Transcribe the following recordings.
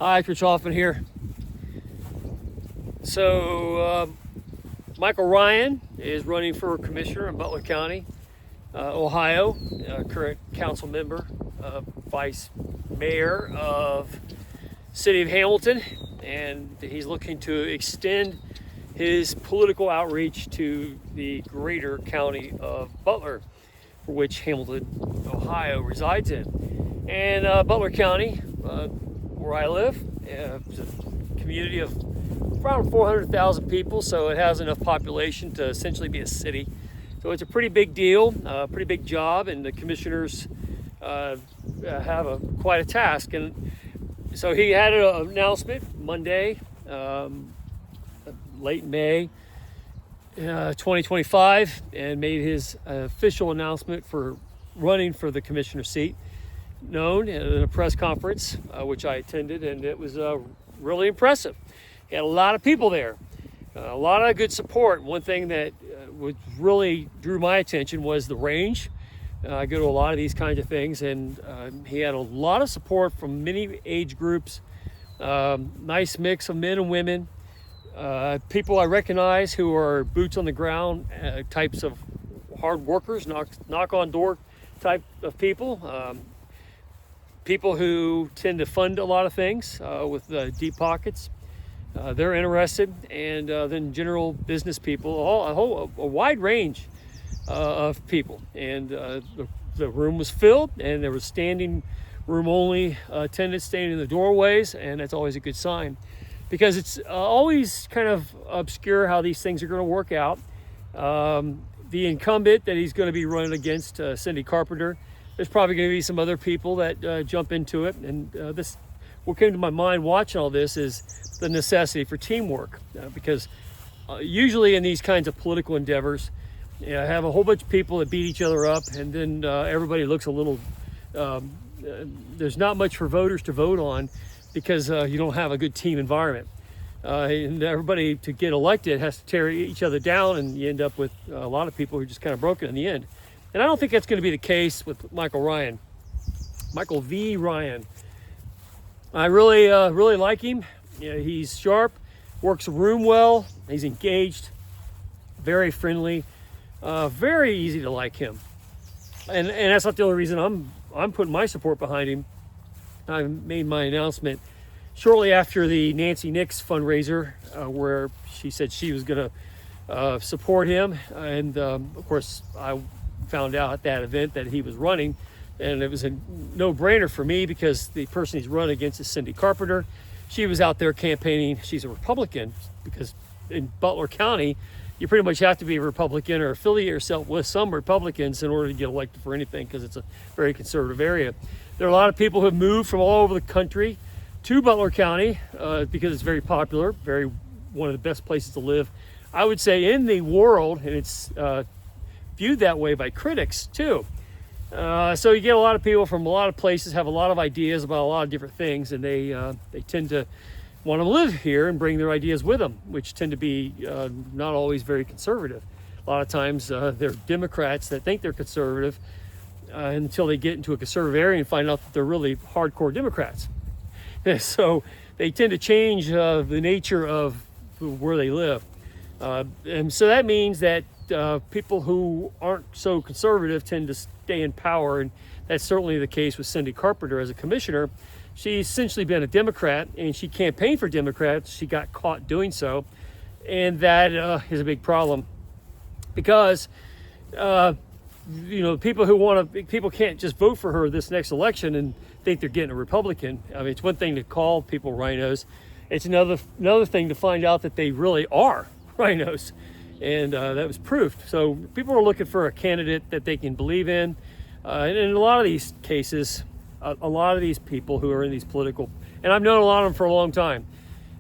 Hi, Rich Hoffman here. Michael Ryan is running for commissioner in Butler County, Ohio, current council member, vice mayor of city of Hamilton, and he's looking to extend his political outreach to the greater county of Butler, for which Hamilton, Ohio resides in. And Butler County, where I live, is a community of around 400,000 people, so it has enough population to essentially be a city. So it's a pretty big deal, pretty big job, and the commissioners have quite a task. And so he had an announcement Monday, late May 2025, and made his official announcement for running for the commissioner seat, known at a press conference, which I attended, and it was really impressive. He had a lot of people there, a lot of good support. One thing that really drew my attention was the range. I go to a lot of these kinds of things, and he had a lot of support from many age groups, nice mix of men and women, people I recognize who are boots on the ground types of hard workers, knock on door type of people, people who tend to fund a lot of things with deep pockets. They're interested, and then general business people, a wide range of people. And the room was filled, and there was standing room only attendants standing in the doorways, and that's always a good sign, because it's always kind of obscure how these things are going to work out. The incumbent that he's going to be running against, Cindy Carpenter, there's probably going to be some other people that jump into it, and what came to my mind watching all this is the necessity for teamwork, because usually in these kinds of political endeavors, have a whole bunch of people that beat each other up, and then everybody looks a little, there's not much for voters to vote on, because you don't have a good team environment. And everybody, to get elected, has to tear each other down, and you end up with a lot of people who are just kind of broken in the end. And I don't think that's going to be the case with Michael V. Ryan. I really like him. He's sharp, works the room well, he's engaged, very friendly, very easy to like him. And that's not the only reason I'm putting my support behind him. I made my announcement shortly after the Nancy Nix fundraiser, where she said she was going to support him. And of course, I found out at that event that he was running, and it was a no-brainer for me, because the person he's running against is Cindy Carpenter. She was out there campaigning. She's a Republican, because in Butler County, you pretty much have to be a Republican or affiliate yourself with some Republicans in order to get elected for anything, because it's a very conservative area. There are a lot of people who have moved from all over the country to Butler County because it's very popular, one of the best places to live, I would say, in the world, and it's viewed that way by critics too. So you get a lot of people from a lot of places, have a lot of ideas about a lot of different things, and they tend to want to live here and bring their ideas with them, which tend to be not always very conservative. A lot of times they're Democrats that think they're conservative until they get into a conservative area and find out that they're really hardcore Democrats. So they tend to change the nature of where they live. And so that means that people who aren't so conservative tend to stay in power, and that's certainly the case with Cindy Carpenter as a commissioner. She's essentially been a Democrat, and she campaigned for Democrats. She got caught doing so, and that is a big problem, because people can't just vote for her this next election and think they're getting a Republican. I mean, it's one thing to call people rhinos. It's another thing to find out that they really are rhinos. And that was proved. So people are looking for a candidate that they can believe in. And in a lot of these cases, a lot of these people who are in these political, and I've known a lot of them for a long time,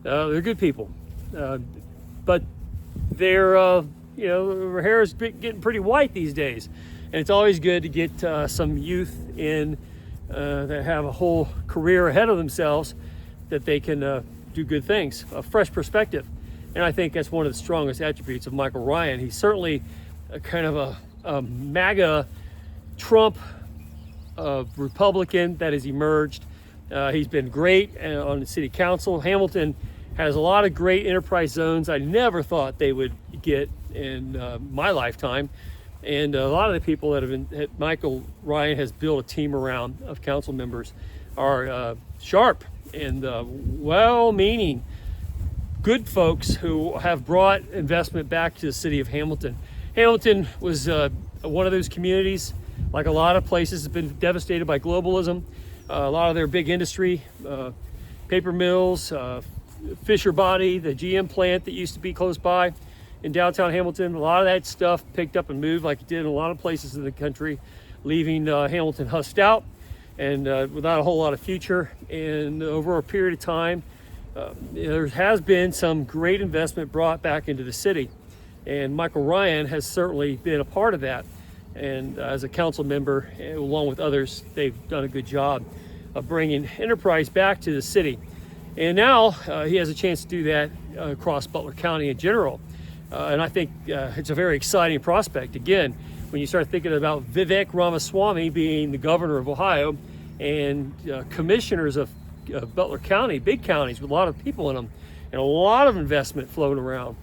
they're good people. But their hair is getting pretty white these days. And it's always good to get some youth in that have a whole career ahead of themselves, that they can do good things, a fresh perspective. And I think that's one of the strongest attributes of Michael Ryan. He's certainly a kind of a MAGA Trump Republican that has emerged, He's been great on the city council. Hamilton has a lot of great enterprise zones I never thought they would get in my lifetime. And a lot of the people that Michael Ryan has built a team around of council members are sharp and well-meaning, good folks who have brought investment back to the city of Hamilton. Hamilton was one of those communities, like a lot of places, has been devastated by globalism. A lot of their big industry, paper mills, Fisher Body, the GM plant that used to be close by in downtown Hamilton, a lot of that stuff picked up and moved like it did in a lot of places in the country, leaving Hamilton husked out and without a whole lot of future. And over a period of time, there has been some great investment brought back into the city. And Michael Ryan has certainly been a part of that. And as a council member, along with others, they've done a good job of bringing enterprise back to the city. And now he has a chance to do that across Butler County in general. And I think it's a very exciting prospect. Again, when you start thinking about Vivek Ramaswamy being the governor of Ohio and commissioners of Butler County, big counties with a lot of people in them and a lot of investment floating around.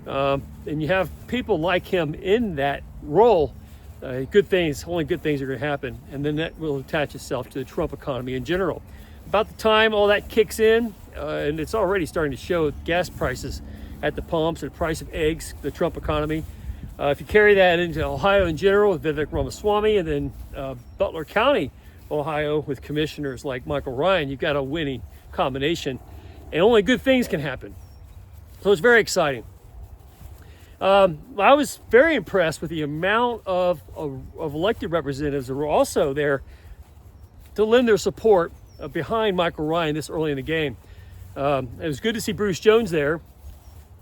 And you have people like him in that role, only good things are going to happen. And then that will attach itself to the Trump economy in general. About the time all that kicks in, and it's already starting to show gas prices at the pumps and the price of eggs, the Trump economy. If you carry that into Ohio in general with Vivek Ramaswamy, and then Butler County, Ohio with commissioners like Michael Ryan, you've got a winning combination, and only good things can happen. So it's very exciting. I was very impressed with the amount of elected representatives that were also there to lend their support behind Michael Ryan this early in the game. It was good to see Bruce Jones there.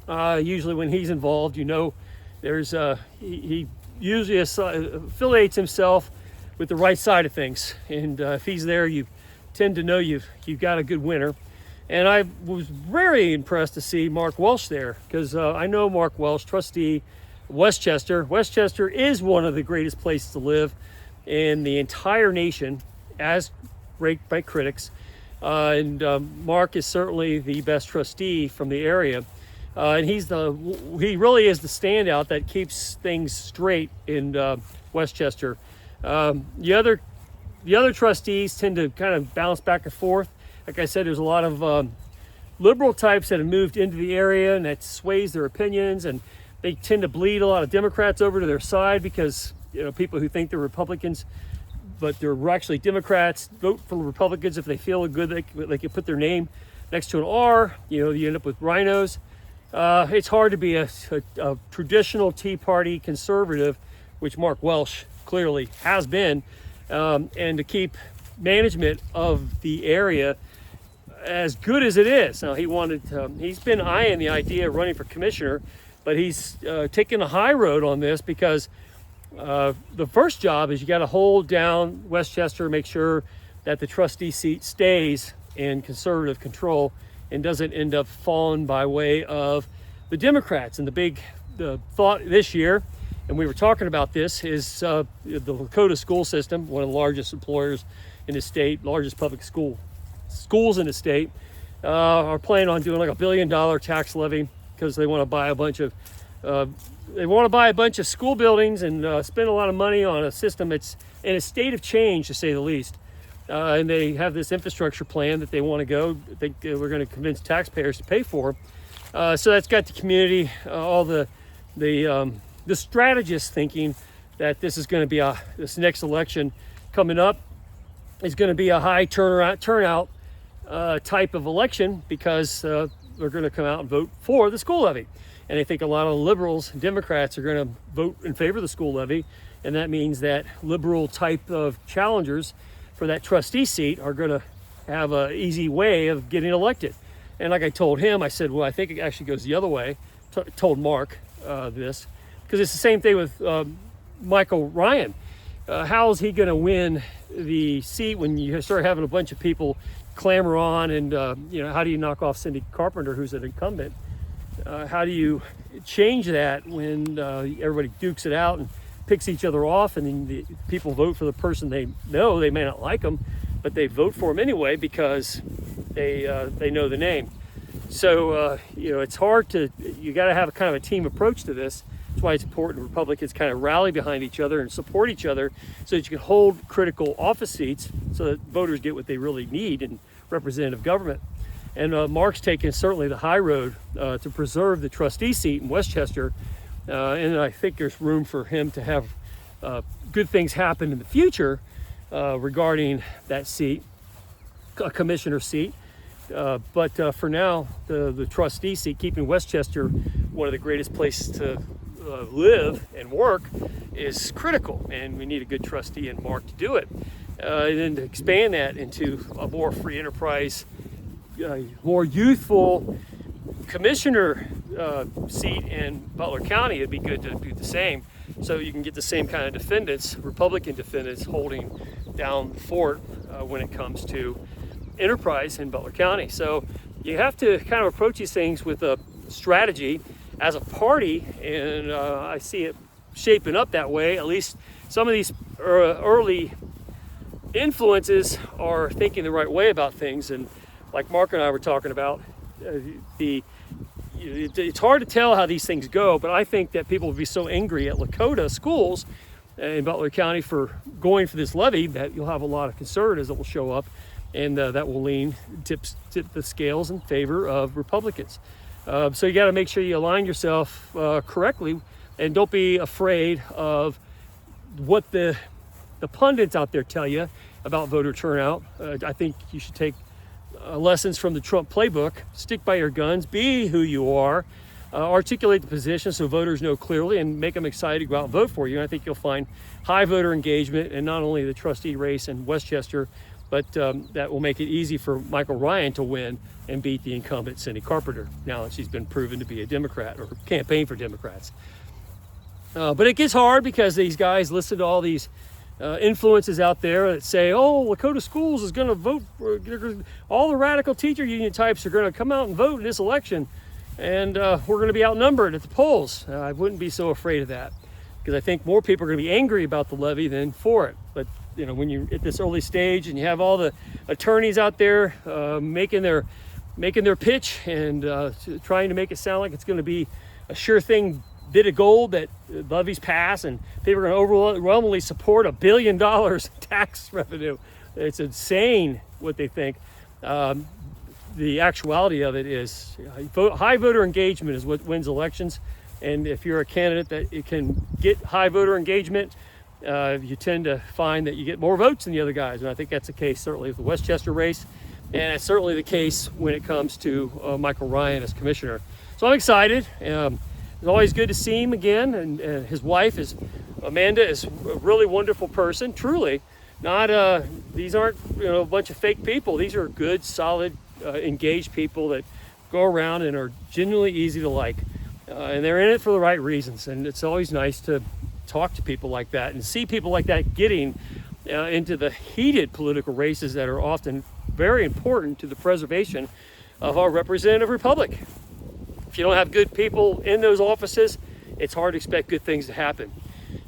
Usually when he's involved, there's he usually affiliates himself with the right side of things, and if he's there, you tend to know you've got a good winner. And I was very impressed to see Mark Welsh there, because I know Mark Welsh, trustee, Westchester. Westchester is one of the greatest places to live in the entire nation, as ranked by critics. And Mark is certainly the best trustee from the area. And he really is the standout that keeps things straight in Westchester. The other trustees tend to kind of bounce back and forth. Like I said, there's a lot of liberal types that have moved into the area, and that sways their opinions, and they tend to bleed a lot of Democrats over to their side, because people who think they're Republicans but they're actually Democrats vote for Republicans if they feel good they can put their name next to an R. You end up with rhinos. It's hard to be a traditional Tea Party conservative, which Mark Welsh clearly has been, and to keep management of the area as good as it is. Now he's been eyeing the idea of running for commissioner, but he's taking the high road on this, because the first job is you got to hold down Westchester, make sure that the trustee seat stays in conservative control and doesn't end up falling by way of the Democrats. And the thought this year, and we were talking about this, is the Lakota school system, one of the largest employers in the state, largest public schools in the state, are planning on doing like $1 billion tax levy, because they want to buy a bunch of school buildings and spend a lot of money on a system that's in a state of change, to say the least. And they have this infrastructure plan that they want to go. I think we're going to convince taxpayers to pay for. So that's got the community, all the strategists thinking that this is going to be this next election coming up is going to be a high turnout type of election, because they're going to come out and vote for the school levy. And I think a lot of liberals and Democrats are going to vote in favor of the school levy. And that means that liberal type of challengers for that trustee seat are going to have an easy way of getting elected. And like I told him, I said, well, I think it actually goes the other way. Told Mark this, because it's the same thing with Michael Ryan. How is he going to win the seat when you start having a bunch of people clamor on? And how do you knock off Cindy Carpenter, who's an incumbent? How do you change that when everybody dukes it out and picks each other off, and then the people vote for the person they know? They may not like them, but they vote for him anyway because they know the name. So it's hard to, you got to have a kind of a team approach to this. That's why it's important Republicans kind of rally behind each other and support each other so that you can hold critical office seats so that voters get what they really need in representative government. And Mark's taken certainly the high road to preserve the trustee seat in Westchester. And I think there's room for him to have good things happen in the future regarding that seat, a commissioner seat. But for now, the trustee seat, keeping Westchester one of the greatest places to live and work, is critical, and we need a good trustee in Mark to do it. And then to expand that into a more free enterprise, more youthful commissioner seat in Butler County, it'd be good to do the same, so you can get the same kind of defendants, Republican defendants, holding down the fort when it comes to enterprise in Butler County. So you have to kind of approach these things with a strategy as a party, and I see it shaping up that way. At least some of these early influences are thinking the right way about things, and like Mark and I were talking about, it's hard to tell how these things go, but I think that people will be so angry at Lakota schools in Butler County for going for this levy that you'll have a lot of conservatives that will show up, and that will tip the scales in favor of Republicans. So you got to make sure you align yourself correctly, and don't be afraid of what the pundits out there tell you about voter turnout. I think you should take lessons from the Trump playbook. Stick by your guns, be who you are, articulate the position so voters know clearly, and make them excited to go out and vote for you. And I think you'll find high voter engagement in not only the trustee race in Westchester, but that will make it easy for Michael Ryan to win and beat the incumbent Cindy Carpenter, now that she's been proven to be a Democrat or campaign for Democrats. But it gets hard because these guys listen to all these influences out there that say, oh, Lakota Schools is going to vote for, all the radical teacher union types are going to come out and vote in this election, and we're going to be outnumbered at the polls. I wouldn't be so afraid of that, because I think more people are going to be angry about the levy than for it. But when you're at this early stage and you have all the attorneys out there making their pitch and trying to make it sound like it's going to be a sure thing bit of gold that levies pass and people are going to overwhelmingly support $1 billion in tax revenue. It's insane what they think. The actuality of it is high voter engagement is what wins elections. And if you're a candidate that it can get high voter engagement, you tend to find that you get more votes than the other guys. And I think that's the case certainly with the Westchester race. And it's certainly the case when it comes to Michael Ryan as commissioner. So I'm excited. It's always good to see him again, and his wife is Amanda is a really wonderful person, truly. Not these aren't a bunch of fake people. These are good, solid, engaged people that go around and are genuinely easy to like, and they're in it for the right reasons. And it's always nice to talk to people like that and see people like that getting into the heated political races that are often very important to the preservation of our representative republic. If you don't have good people in those offices, it's hard to expect good things to happen.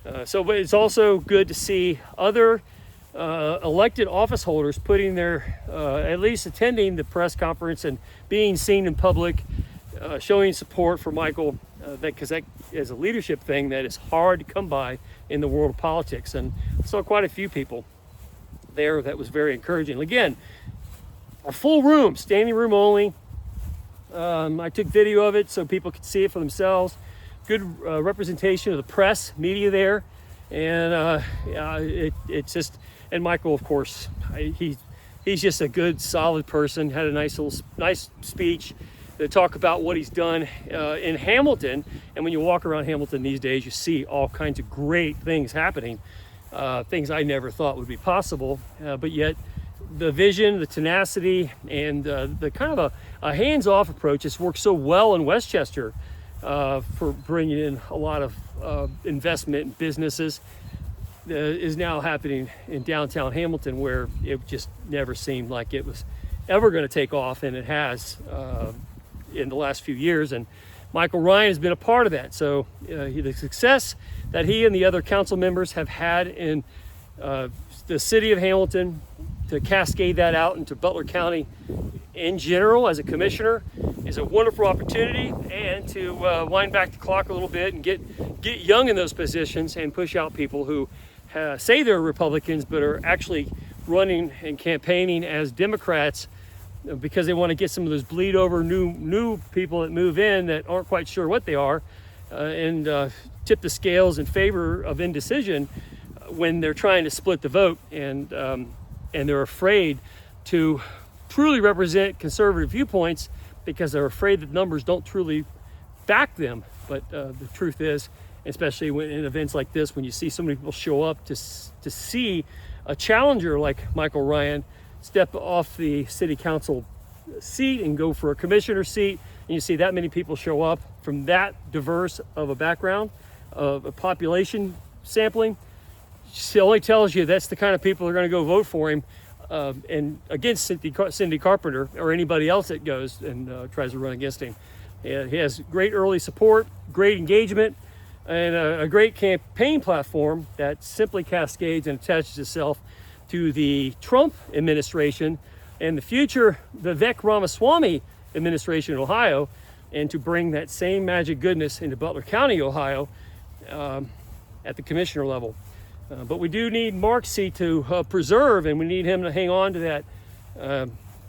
But it's also good to see other elected office holders putting their, at least attending the press conference and being seen in public, showing support for Michael, because that is a leadership thing that is hard to come by in the world of politics. And I saw quite a few people there that was very encouraging. Again, a full room, standing room only. I took video of it so people could see it for themselves. Good representation of the press, media there, and it's just. And Michael, of course, he's just a good, solid person. Had a nice speech to talk about what he's done in Hamilton. And when you walk around Hamilton these days, you see all kinds of great things happening, things I never thought would be possible, but yet. The vision, the tenacity, and the kind of a hands-off approach that's worked so well in Westchester for bringing in a lot of investment in businesses is now happening in downtown Hamilton, where it just never seemed like it was ever going to take off, and it has in the last few years. And Michael Ryan has been a part of that. So the success that he and the other council members have had in the city of Hamilton, to cascade that out into Butler County in general as a commissioner is a wonderful opportunity, and to wind back the clock a little bit and get young in those positions and push out people who say they're Republicans but are actually running and campaigning as Democrats because they want to get some of those bleed over new people that move in that aren't quite sure what they are, and tip the scales in favor of indecision when they're trying to split the vote, and they're afraid to truly represent conservative viewpoints because they're afraid that numbers don't truly back them. But the truth is, especially when in events like this, when you see so many people show up to see a challenger like Michael Ryan step off the city council seat and go for a commissioner seat, and you see that many people show up from that diverse of a background of a population sampling, it only tells you that's the kind of people that are going to go vote for him, and against Cindy Carpenter or anybody else that goes and tries to run against him. And he has great early support, great engagement, and a great campaign platform that simply cascades and attaches itself to the Trump administration and the future Vivek Ramaswamy administration in Ohio, and to bring that same magic goodness into Butler County, Ohio, at the commissioner level. But we do need Mark's seat to preserve, and we need him to hang on to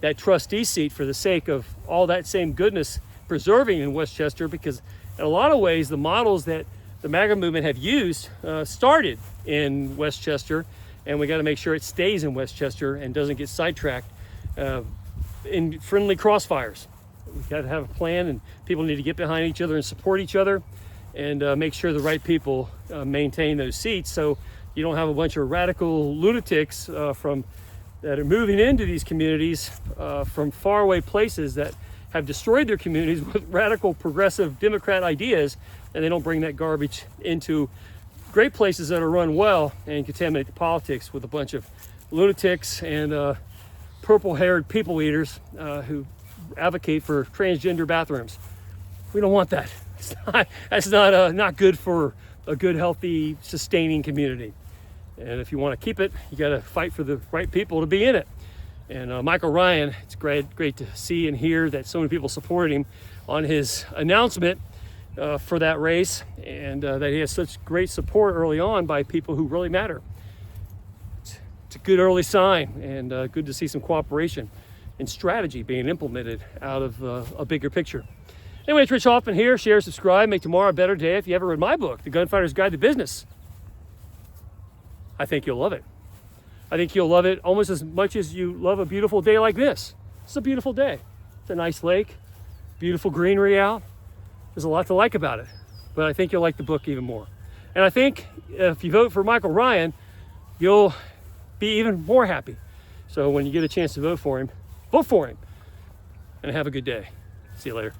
that trustee seat for the sake of all that same goodness preserving in Westchester, because in a lot of ways the models that the MAGA movement have used started in Westchester, and we got to make sure it stays in Westchester and doesn't get sidetracked in friendly crossfires. We got to have a plan, and people need to get behind each other and support each other, and make sure the right people maintain those seats, so you don't have a bunch of radical lunatics that are moving into these communities from faraway places that have destroyed their communities with radical progressive Democrat ideas, and they don't bring that garbage into great places that are run well and contaminate the politics with a bunch of lunatics and purple-haired people eaters who advocate for transgender bathrooms. We don't want that. That's not good for a good, healthy, sustaining community. And if you want to keep it, you got to fight for the right people to be in it. And Michael Ryan, it's great to see and hear that so many people supported him on his announcement for that race, and that he has such great support early on by people who really matter. It's a good early sign, and good to see some cooperation and strategy being implemented out of a bigger picture. Anyway, it's Rich Hoffman here. Share, subscribe, make tomorrow a better day. If you ever read my book, The Gunfighter's Guide to Business, I think you'll love it. I think you'll love it almost as much as you love a beautiful day like this. It's a beautiful day. It's a nice lake, beautiful greenery out. There's a lot to like about it, but I think you'll like the book even more. And I think if you vote for Michael Ryan, you'll be even more happy. So when you get a chance to vote for him, and have a good day. See you later.